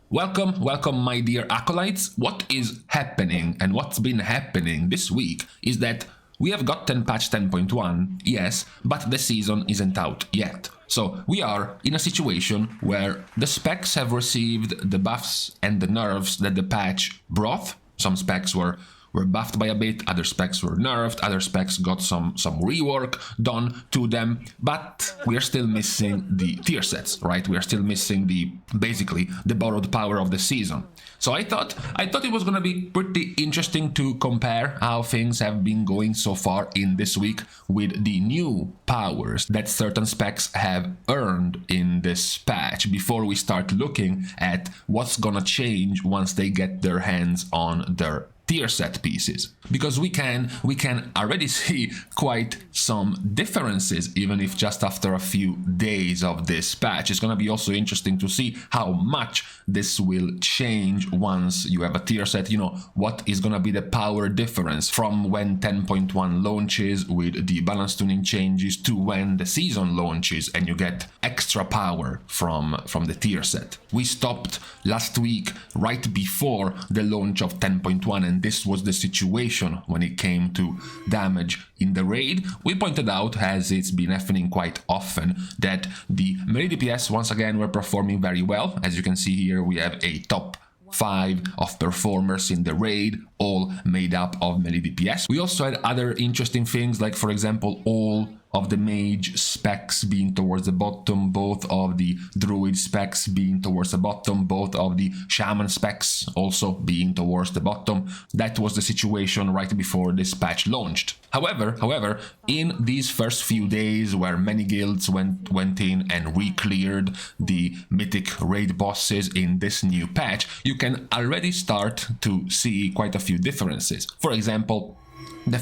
Welcome my dear acolytes. What is happening and what's been happening this week is that we have gotten patch 10.1, yes, but the season isn't out yet. So we are in a situation where the specs have received the buffs and the nerfs that the patch brought. Some specs were buffed by a bit, other specs were nerfed, other specs got some rework done to them, but we are still missing the tier sets, right? We are still missing basically the borrowed power of the season. So I thought it was gonna be pretty interesting to compare how things have been going so far in this week with the new powers that certain specs have earned in this patch before we start looking at what's gonna change once they get their hands on their tier set pieces, because we can already see quite some differences, even if just after a few days of this patch. It's going to be also interesting to see how much this will change once you have a tier set. You know, what is going to be the power difference from when 10.1 launches with the balance tuning changes to when the season launches and you get extra power from the tier set. We stopped last week right before the launch of 10.1, and this was the situation when it came to damage in the raid. We pointed out, as it's been happening quite often, that the melee DPS once again were performing very well. As you can see here, we have a top 5 of performers in the raid, all made up of melee DPS. We also had other interesting things, like for example all of the mage specs being towards the bottom, both of the druid specs being towards the bottom, both of the shaman specs also being towards the bottom. That was the situation right before this patch launched. However, in these first few days where many guilds went in and re-cleared the mythic raid bosses in this new patch, you can already start to see quite a few differences. For example, the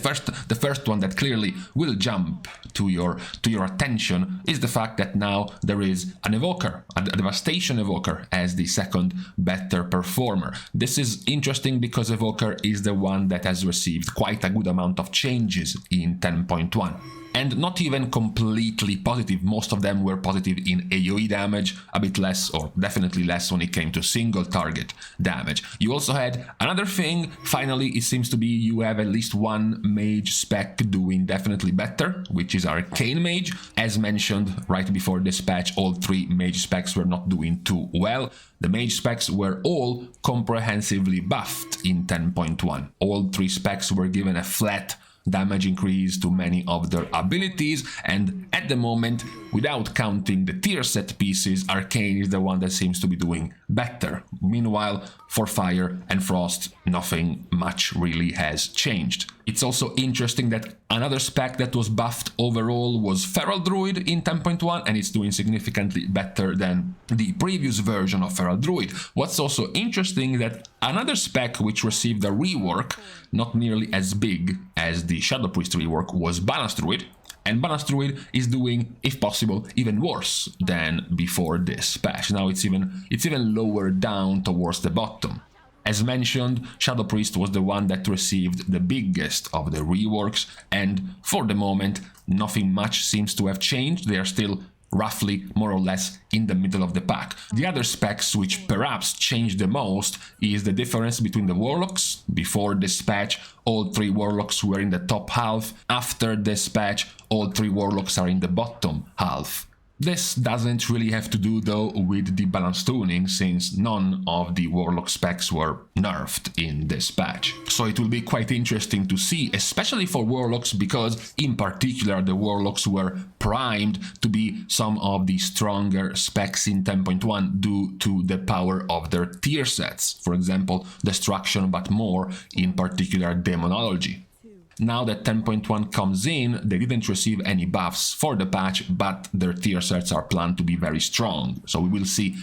first one that clearly will jump to your attention is the fact that now there is an evoker, a devastation evoker, as the second better performer. This is interesting because evoker is the one that has received quite a good amount of changes in 10.1. And not even completely positive. Most of them were positive in AoE damage, a bit less, or definitely less when it came to single target damage. You also had another thing. Finally, it seems to be you have at least one mage spec doing definitely better, which is Arcane Mage. As mentioned right before this patch, all 3 mage specs were not doing too well. The mage specs were all comprehensively buffed in 10.1. All 3 specs were given a flat damage increase to many of their abilities, and at the moment, without counting the tier set pieces, Arcane is the one that seems to be doing better. Meanwhile, for Fire and Frost, nothing much really has changed. It's also interesting that another spec that was buffed overall was Feral Druid in 10.1, and it's doing significantly better than the previous version of Feral Druid. What's also interesting that another spec which received a rework, not nearly as big as the Shadow Priest rework, was Balance Druid. And Balance Druid is doing, if possible, even worse than before this patch. Now it's even lower down towards the bottom. As mentioned, Shadow Priest was the one that received the biggest of the reworks, and for the moment, nothing much seems to have changed. They are still roughly more or less in the middle of the pack. The other specs which perhaps changed the most is the difference between the Warlocks. Before this patch, all 3 Warlocks were in the top half. After this patch, all 3 Warlocks are in the bottom half. This doesn't really have to do though with the balance tuning, since none of the Warlock specs were nerfed in this patch. So it will be quite interesting to see, especially for Warlocks, because in particular the Warlocks were primed to be some of the stronger specs in 10.1 due to the power of their tier sets. For example, Destruction, but more in particular Demonology. Now that 10.1 comes in, they didn't receive any buffs for the patch, but their tier sets are planned to be very strong. So we will see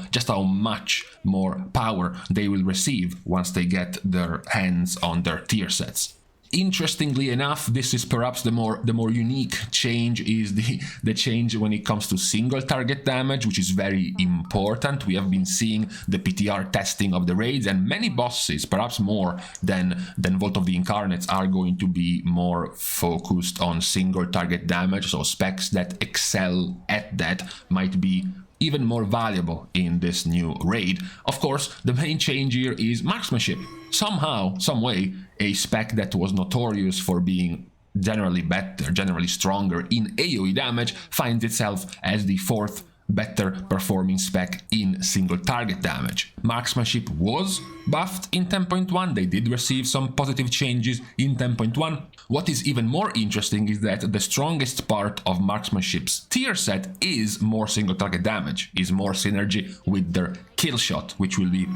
just how much more power they will receive once they get their hands on their tier sets. Interestingly enough, this is perhaps the more unique change, is the change when it comes to single target damage, which is very important. We have been seeing the PTR testing of the raids, and many bosses, perhaps more than Vault of the Incarnates, are going to be more focused on single target damage. So specs that excel at that might be even more valuable in this new raid. Of course, the main change here is marksmanship. Somehow, some way, a spec that was notorious for being generally better, generally stronger in AoE damage, finds itself as the fourth better performing spec in single target damage. Marksmanship was buffed in 10.1, they did receive some positive changes in 10.1. What is even more interesting is that the strongest part of marksmanship's tier set is more single target damage, is more synergy with their kill shot, which will be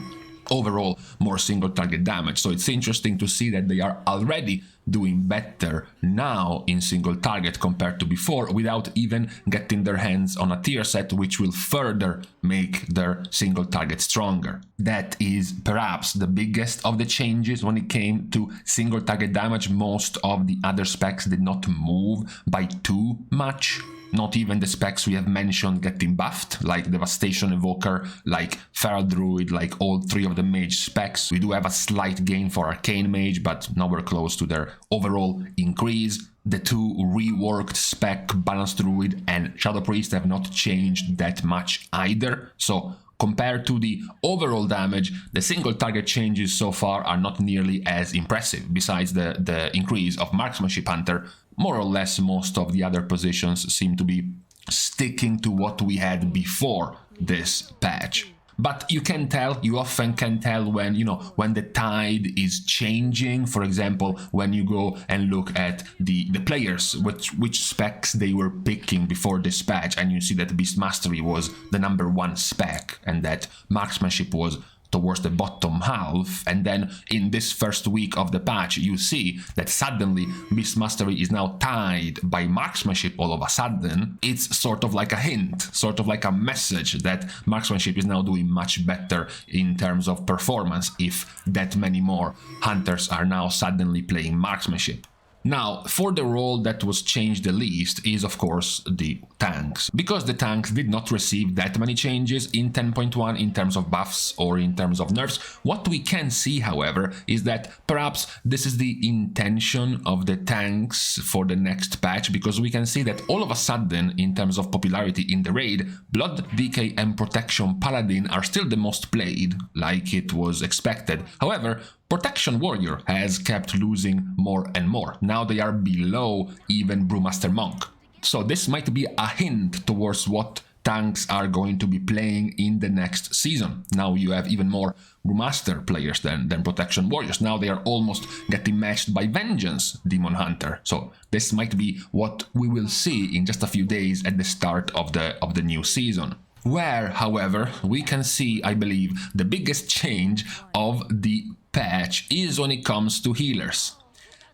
overall more single target damage. So it's interesting to see that they are already doing better now in single target compared to before, without even getting their hands on a tier set which will further make their single target stronger. That is perhaps the biggest of the changes when it came to single target damage. Most of the other specs did not move by too much. Not even the specs we have mentioned getting buffed, like Devastation Evoker, like Feral Druid, like all three of the mage specs. We do have a slight gain for Arcane Mage, but nowhere close to their overall increase. The two reworked spec, Balanced Druid and Shadow Priest, have not changed that much either. So compared to the overall damage, the single target changes so far are not nearly as impressive. Besides the increase of Marksmanship Hunter, more or less most of the other positions seem to be sticking to what we had before this patch. But you can tell, you often can tell when, when the tide is changing. For example, when you go and look at the players, which specs they were picking before this patch, and you see that Beast Mastery was the #1 spec, and that Marksmanship was towards the bottom half, and then in this first week of the patch you see that suddenly Beast Mastery is now tied by Marksmanship all of a sudden. It's sort of like a hint, sort of like a message that Marksmanship is now doing much better in terms of performance if that many more Hunters are now suddenly playing Marksmanship. Now, for the role that was changed the least is, of course, the tanks. Because the tanks did not receive that many changes in 10.1 in terms of buffs or in terms of nerfs, what we can see, however, is that perhaps this is the intention of the tanks for the next patch, because we can see that all of a sudden, in terms of popularity in the raid, Blood, DK and Protection Paladin are still the most played, like it was expected. However, Protection Warrior has kept losing more and more. Now they are below even Brewmaster Monk. So this might be a hint towards what tanks are going to be playing in the next season. Now you have even more Brewmaster players than Protection Warriors. Now they are almost getting matched by Vengeance Demon Hunter. So this might be what we will see in just a few days at the start of the new season. Where, however, we can see, I believe, the biggest change of the patch is when it comes to healers.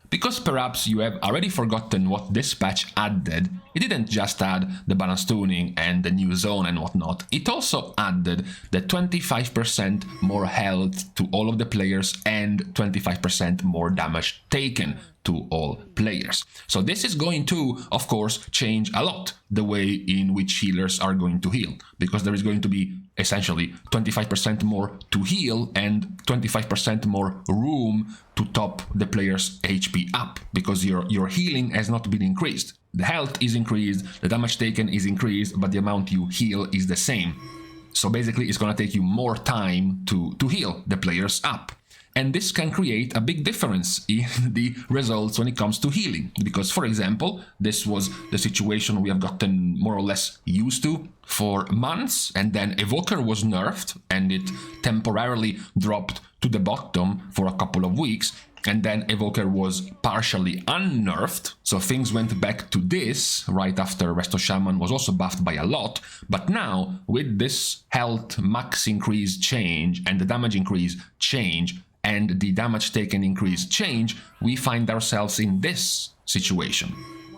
Because perhaps you have already forgotten what this patch added, it didn't just add the balance tuning and the new zone and whatnot, it also added the 25% more health to all of the players and 25% more damage taken to all players. So this is going to, of course, change a lot the way in which healers are going to heal, because there is going to be essentially 25% more to heal and 25% more room to top the player's HP up, because your healing has not been increased. The health is increased, the damage taken is increased, but the amount you heal is the same. So basically it's going to take you more time to heal the players up. And this can create a big difference in the results when it comes to healing. Because, for example, this was the situation we have gotten more or less used to for months, and then Evoker was nerfed, and it temporarily dropped to the bottom for a couple of weeks, and then Evoker was partially unnerfed, so things went back to this right after Resto Shaman was also buffed by a lot. But now, with this health max increase change and the damage increase change, and the damage taken increase change, we find ourselves in this situation,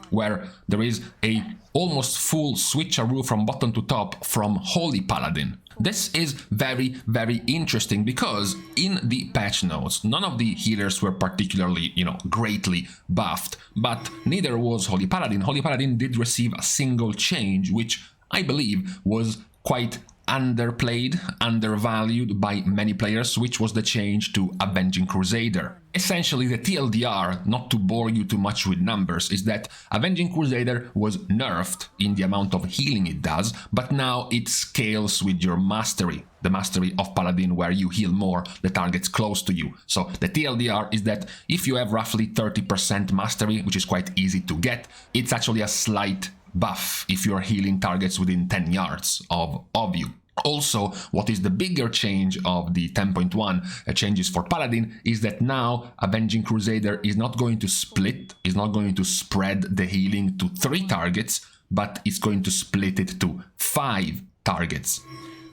where there is a almost full switcheroo from bottom to top from Holy Paladin. This is very, very interesting, because in the patch notes, none of the healers were particularly, greatly buffed, but neither was Holy Paladin. Holy Paladin did receive a single change, which I believe was quite underplayed, undervalued by many players, which was the change to Avenging Crusader. Essentially, the TLDR, not to bore you too much with numbers, is that Avenging Crusader was nerfed in the amount of healing it does, but now it scales with your mastery, the mastery of Paladin, where you heal more the targets close to you. So the TLDR is that if you have roughly 30% mastery, which is quite easy to get, it's actually a slight buff if you're healing targets within 10 yards of you. Also, what is the bigger change of the 10.1 changes for Paladin is that now Avenging Crusader is not going to split, is not going to spread the healing to 3 targets, but it's going to split it to 5 targets.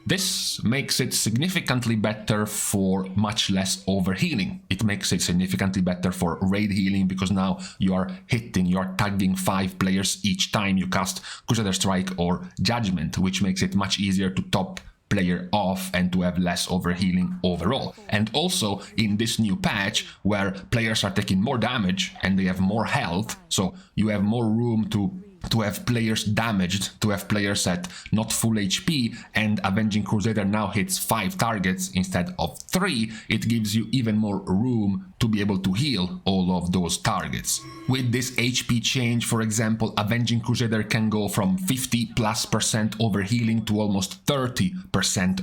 This makes it significantly better for much less overhealing. It makes it significantly better for raid healing because now you are tagging 5 players each time you cast Crusader Strike or Judgment, which makes it much easier to top player off and to have less overhealing overall. And also in this new patch where players are taking more damage and they have more health, so you have more room to have players damaged, to have players at not full HP, and Avenging Crusader now hits 5 targets instead of 3, it gives you even more room to be able to heal all of those targets. With this HP change, for example, Avenging Crusader can go from 50+% overhealing to almost 30%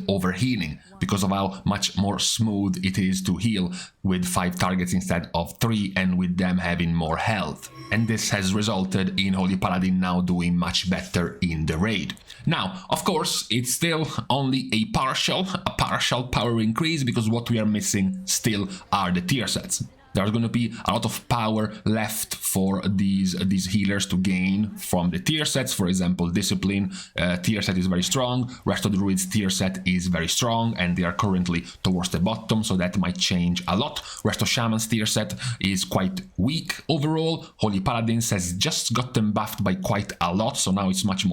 overhealing, because of how much more smooth it is to heal with 5 targets instead of 3 and with them having more health. And this has resulted in Holy Paladin now doing much better in the raid. Now, of course, it's still only a partial power increase, because what we are missing still are the tier sets. There's going to be a lot of power left for these healers to gain from the tier sets. For example, Discipline tier set is very strong, Resto Druid's tier set is very strong, and they are currently towards the bottom, so that might change a lot. Resto Shaman's tier set is quite weak overall. Holy Paladins has just gotten buffed by quite a lot, so now it's much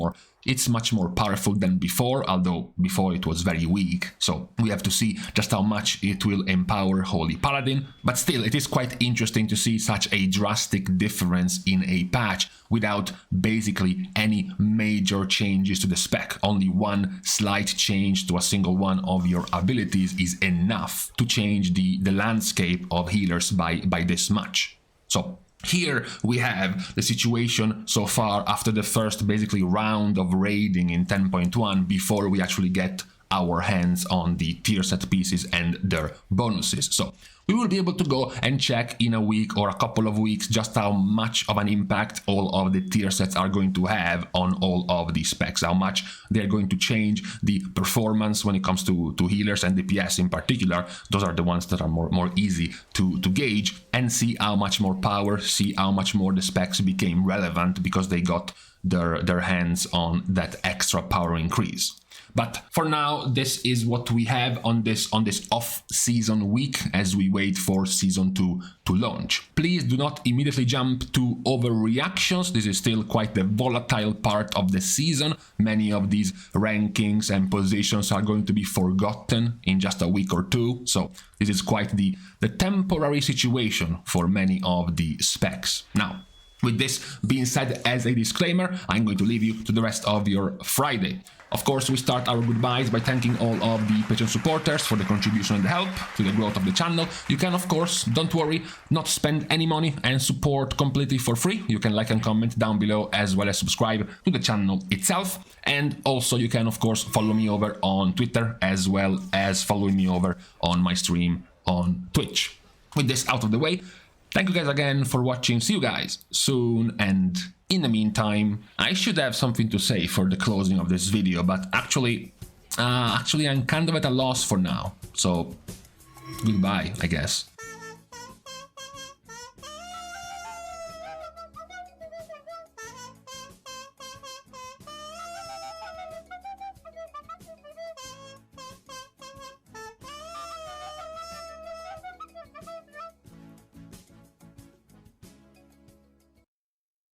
more powerful than before, although before it was very weak, so we have to see just how much it will empower Holy Paladin. But still, it is quite interesting to see such a drastic difference in a patch without basically any major changes to the spec. Only one slight change to a single one of your abilities is enough to change the landscape of healers by this much. So here we have the situation so far after the first basically round of raiding in 10.1 before we actually get our hands on the tier set pieces and their bonuses. So we will be able to go and check in a week or a couple of weeks just how much of an impact all of the tier sets are going to have on all of the specs, how much they're going to change the performance when it comes to healers and DPS in particular. Those are the ones that are more easy to gauge, and see how much more power, see how much more the specs became relevant because they got their hands on that extra power increase. But for now, this is what we have on this off-season week as we wait for Season 2 to launch. Please do not immediately jump to overreactions. This is still quite the volatile part of the season. Many of these rankings and positions are going to be forgotten in just a week or two. So this is quite the temporary situation for many of the specs. Now, with this being said as a disclaimer, I'm going to leave you to the rest of your Friday. Of course, we start our goodbyes by thanking all of the Patreon supporters for the contribution and the help to the growth of the channel. You can, of course, don't worry, not spend any money and support completely for free. You can like and comment down below, as well as subscribe to the channel itself. And also you can, of course, follow me over on Twitter, as well as following me over on my stream on Twitch. With this out of the way, thank you guys again for watching. See you guys soon, and in the meantime, I should have something to say for the closing of this video, but actually I'm kind of at a loss for now. So goodbye, I guess.